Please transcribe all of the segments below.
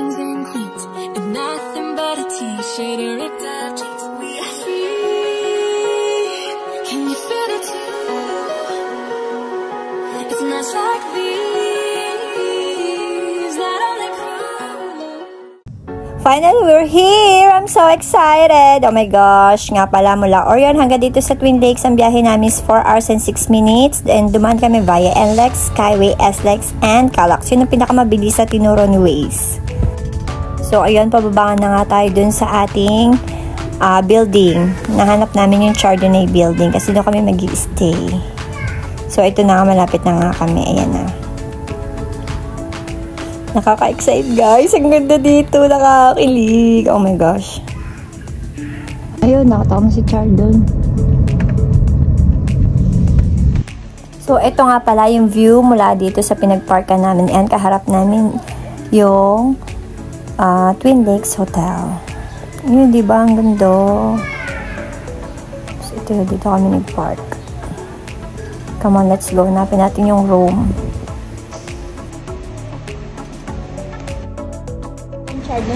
jeans and jeans, and nothing but a t-shirt or a top jeans. We are free. Can you feel it too? It's nights like these that only prove. Finally, we're here! I'm so excited! Oh my gosh! Nga pala, mula Orion hanggang dito sa Twin Lakes, ang biyahe namin is 4 hours and 6 minutes. Then, dumaan kami via NLEX, Skyway, SLEX, and Calax. Yun ang pinakamabilis sa tinuro ni Waze. So, ayun, pababangan na nga tayo dun sa ating building. Nahanap namin yung Chardonnay building kasi doon kami mag-i-stay. So, ito na nga, malapit na nga kami. Ayan na. Nakaka-excite guys. Ang ganda dito. Nakakakilig. Oh my gosh. Ayun, nakatawa si Chardon. So, ito nga pala yung view mula dito sa pinagparkan namin. And kaharap namin yung Twin Lakes Hotel. Yun, diba? Ang ganda. So, ito, dito kami nag-park. Come on, let's go. Hanapin natin yung room.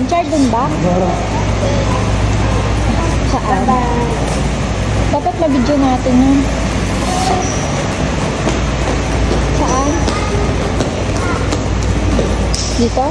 Chardon ba? Saan? Dapat ma-video natin yun. Saan? Dito?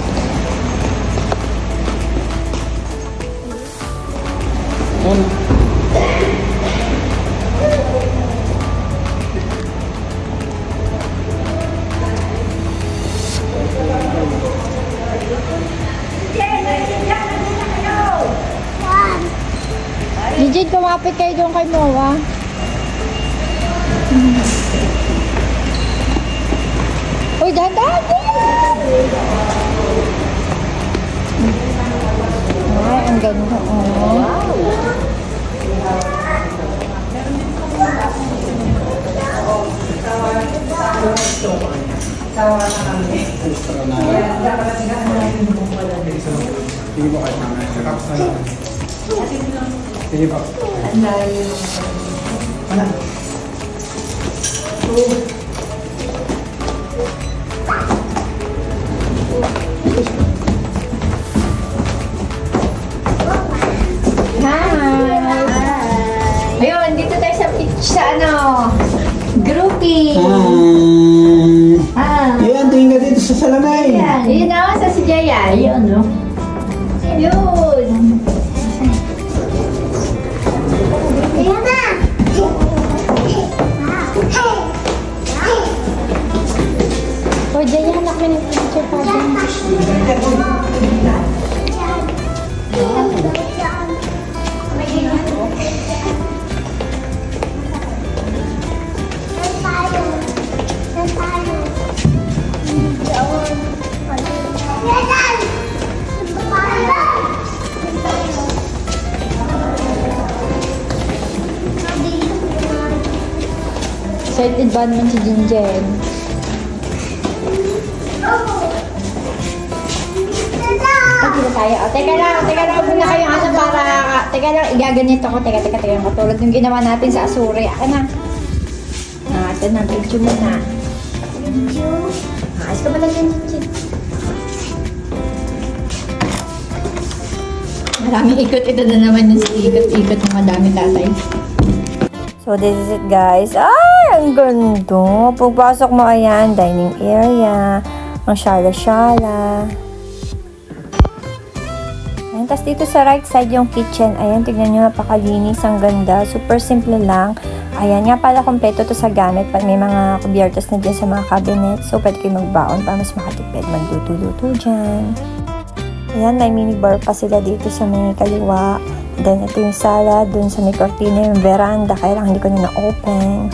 Gigi, kumapit kayo doon kay Noah. Uy, dahan-dahan! Ay, ang ganda. Sawa na kami. Hindi mo kahit naman. Kakapos na lang. Sige pa. Ano? Ayun, dito tayo sa beach sa groupie. Ayan, tingin ka dito sa Salamay. Yun na, sa Sijaya. Yun, no? Yun. Ayan na. O, Jaya, anak mo ng picture pa dyan. Excited ba naman si Jinjen? Dito tayo. O, teka lang. Muna kayong para... Teka lang, igaganito ko. Teka. Katulad yung ginawa natin sa Asuri. Aka na. Ito na. Picture mo na. Ayos ka pala yan, Jinjen. Maraming ikot. Ito na naman yung ikot ng madami tatay. So, this is it, guys. Ay, ang ganda. Pagpasok mo, ayan, dining area. Ang shala-shala. Ayan, tapos dito sa right side yung kitchen. Ayan, tignan nyo, napakalinis. Ang ganda. Super simple lang. Ayan, nga pala, kompleto to sa gamit. May mga kubiertos na dyan sa mga cabinet. So, pwede kayo magbaon para mas makatipid. Magluto-luto dyan. Ayan, may minibar pa sila dito sa may kaliwa. Then, ito yung sala. Dun sa may cortina yung veranda. Kaya lang hindi ko na na-open.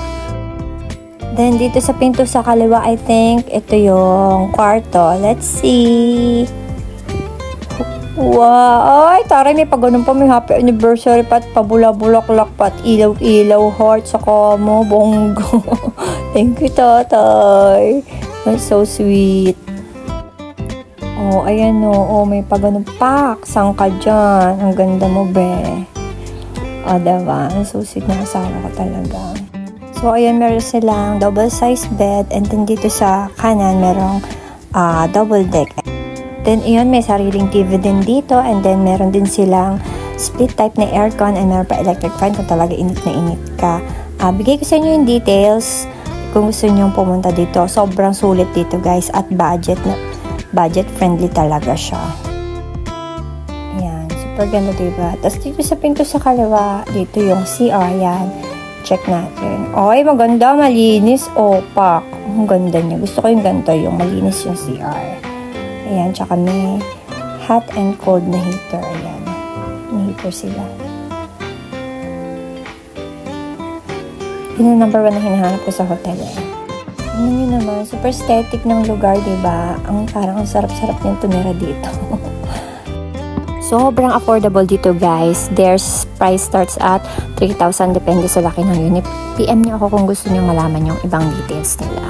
Then, dito sa pinto sa kaliwa, I think, ito yung kwarto. Let's see. Wow! Ay, taray, may pag-ganun pa. May happy anniversary pa at pabula-bulaklak pa at ilaw-ilaw heart sa kamo. Bonggo. Thank you, tatay. That's so sweet. Oh, ayan o. Oh, may pag-ganun pak. Saan ka dyan? Ang ganda mo, be. O, diba? Ang so sweet na asawa ko talaga. So, ayan, meron silang double-sized bed. And then, dito sa kanan, merong double deck. then, iyon, may sariling TV din dito. And then, meron din silang split type na aircon and meron pa electric fan kung talaga init na init ka. Bigay ko sa inyo yung details kung gusto nyo pumunta dito. Sobrang sulit dito, guys. At budget friendly talaga siya. Ayan, super ganda, diba? Tapos dito sa pinto sa kaliwa, dito yung CR, yan. Check natin. Ay, maganda, malinis. Opak. Ang ganda niya. Gusto ko yung ganito, yung malinis yung CR. Ayan, tsaka may hot and cold na heater. Ayan. May heater sila. Yun yung number 1 na hinahanap ko sa hotel eh. Tingnan nyo naman, super aesthetic ng lugar, diba? Parang ang sarap-sarap niyang tumira dito. Sobrang affordable dito, guys. Their price starts at 3,000 depende sa laki ng unit. PM niyo ako kung gusto niyo malaman yung ibang details nila.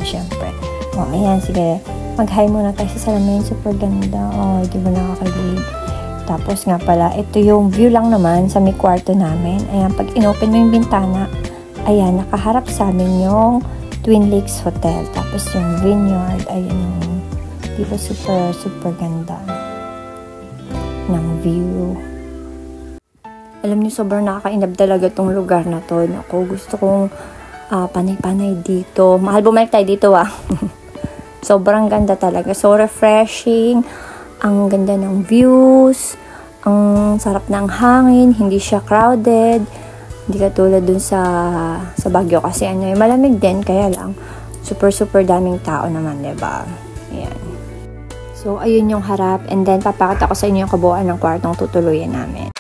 Siyempre. Ayan, sige. Mag-hi muna tayo sa salamin. Super ganda. Di ba nakakalig? Tapos nga pala, ito yung view lang naman sa may kwarto namin. Ayan, pag inopen mo yung bintana, ayan, nakaharap sa amin yung Twin Lakes Hotel. Tapos yung vineyard, ayan yung, di ba super ganda ng view. Alam niyo, sobrang nakaka-inab talaga tong lugar na to. Ako, gusto kong panay-panay dito. Mahal bumalik tayo dito, Sobrang ganda talaga. So refreshing. Ang ganda ng views. Ang sarap ng hangin. Hindi siya crowded. Hindi katulad dun sa Baguio kasi malamig din. Kaya lang, super daming tao naman, diba? Ayan. So, ayun yung harap. And then, papakita ko sa inyo yung kabuuan ng kwartong tutuluyan namin.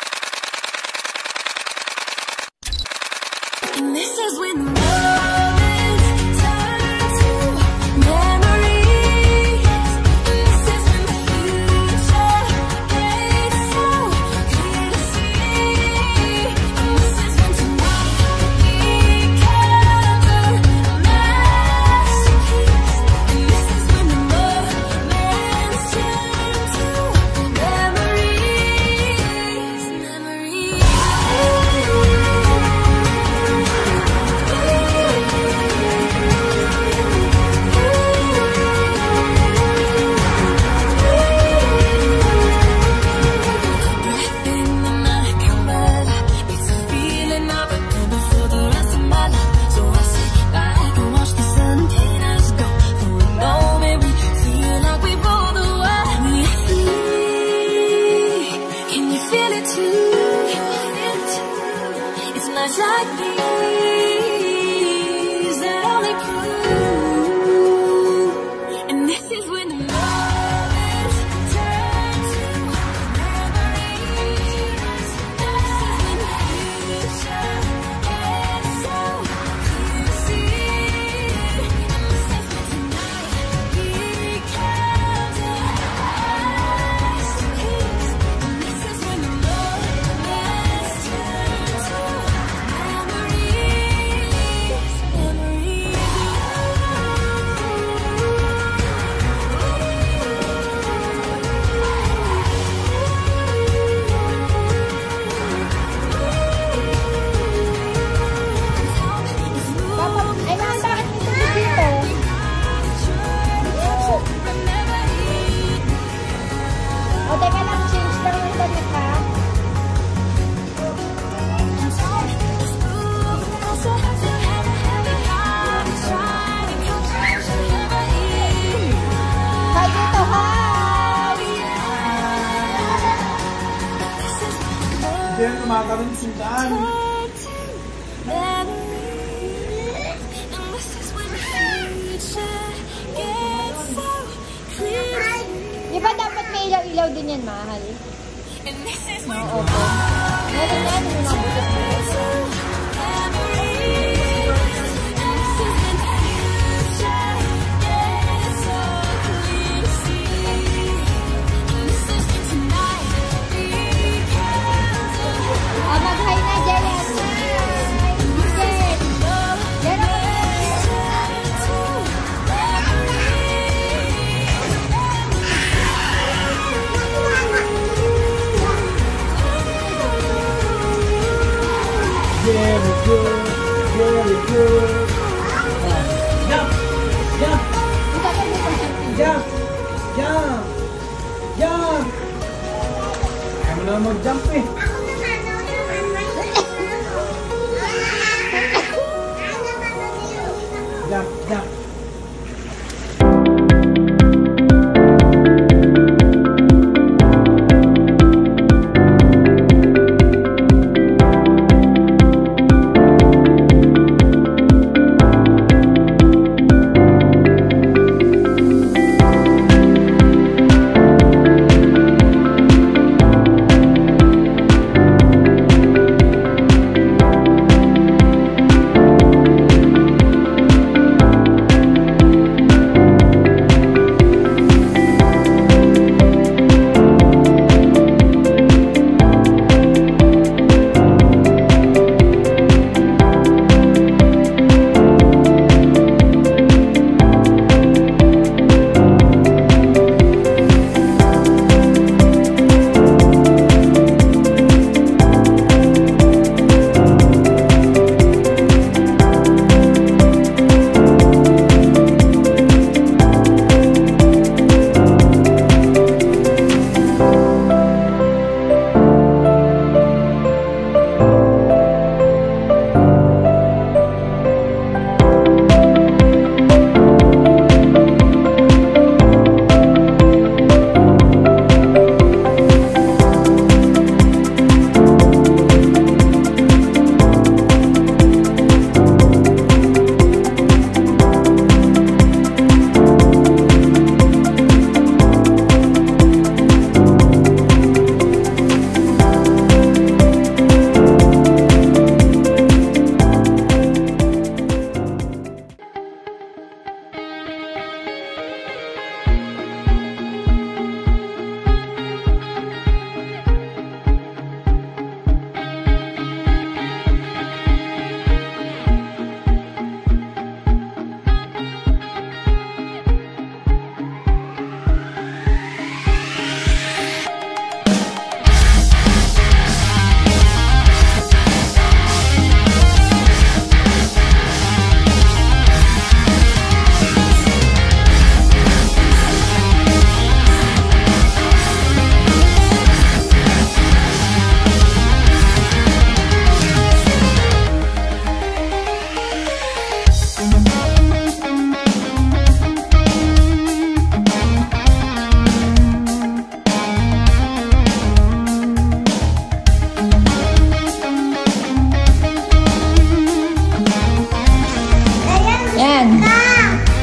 Diyan kumakaroon yung sundaan. Di ba dapat may ilaw-ilaw din yan, mahal? Oo, opo. Meron yan, may mga butas. Mag-hi na, Jelen. Yeah. jump! Jump! Jump! Ayaw mo na mag-jump eh. Jump, jump.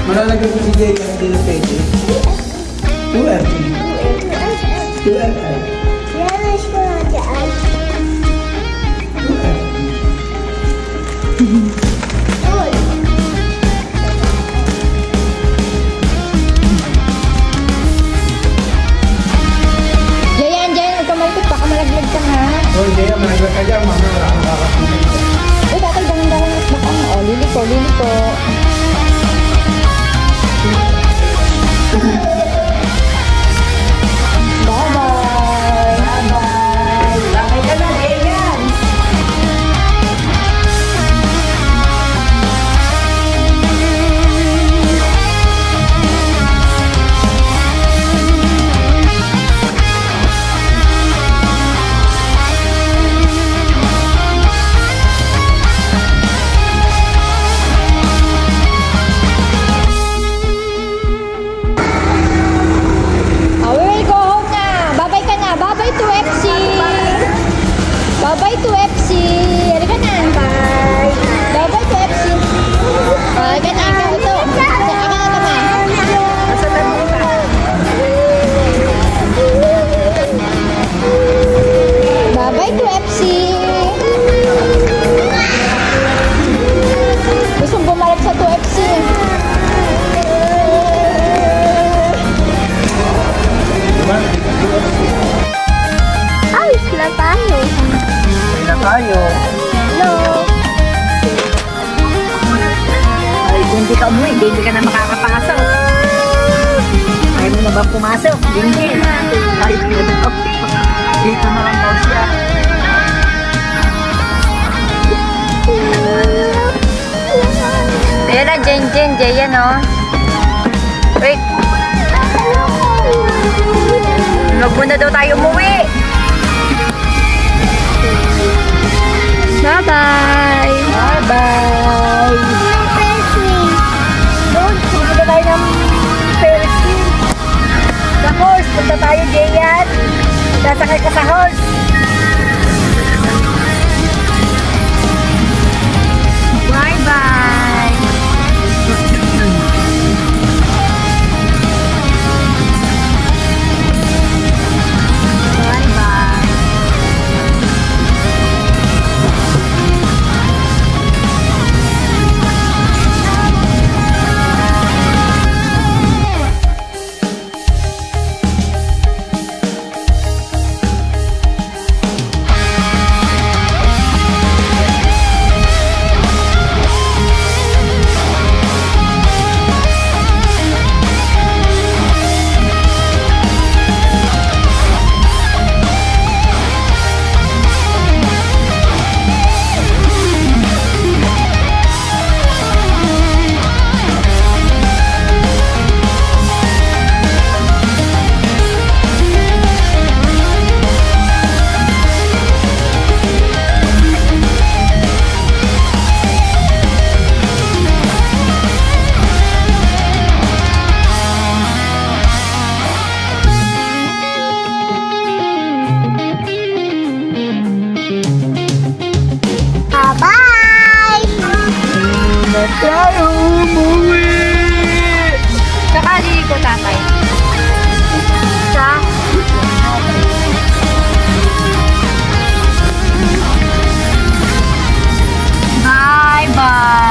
Malalagay ko si Jay kasi hindi na pwede. 2FP. 2FP. Yalas ko na dyan. 2FP. Jayan, huwag ka malapit. Baka malaglag ka nga. Oh, Jay, malaglag ka dyan. Mamaya, makakapinig ka. Uy, tatay, dahan-dahan. Baka, liliko, liliko. Bye-bye! Bye-bye! Bakay ka na, Jayan! Bye-bye to FC. Halika na. Bye. Bye-bye to FC. Halika na. Ito. Halika na naman. Nasa tabi ka. Bye-bye to FC. Gustong bumalik sa 2FC. Ayos na tayo. Tayo. Hello. Ay, kung hindi ka umuwi, hindi ka na makakapasok. Ayaw mo na ba pumasok? Hindi. Kahit dito na lang daw siya. Ayan na, Jen, Jayan, oh. Wait. na daw tayo umuwi. Bye-bye! Bye-bye! Doon, punta tayo ng Ferris wheel. Sa horse, punta tayo, Jayan. Sasakay ka sa horse. Bye-bye! Bye-bye! Bye! Na tayo umuwi! Sakali ko, tatay. Bye-bye!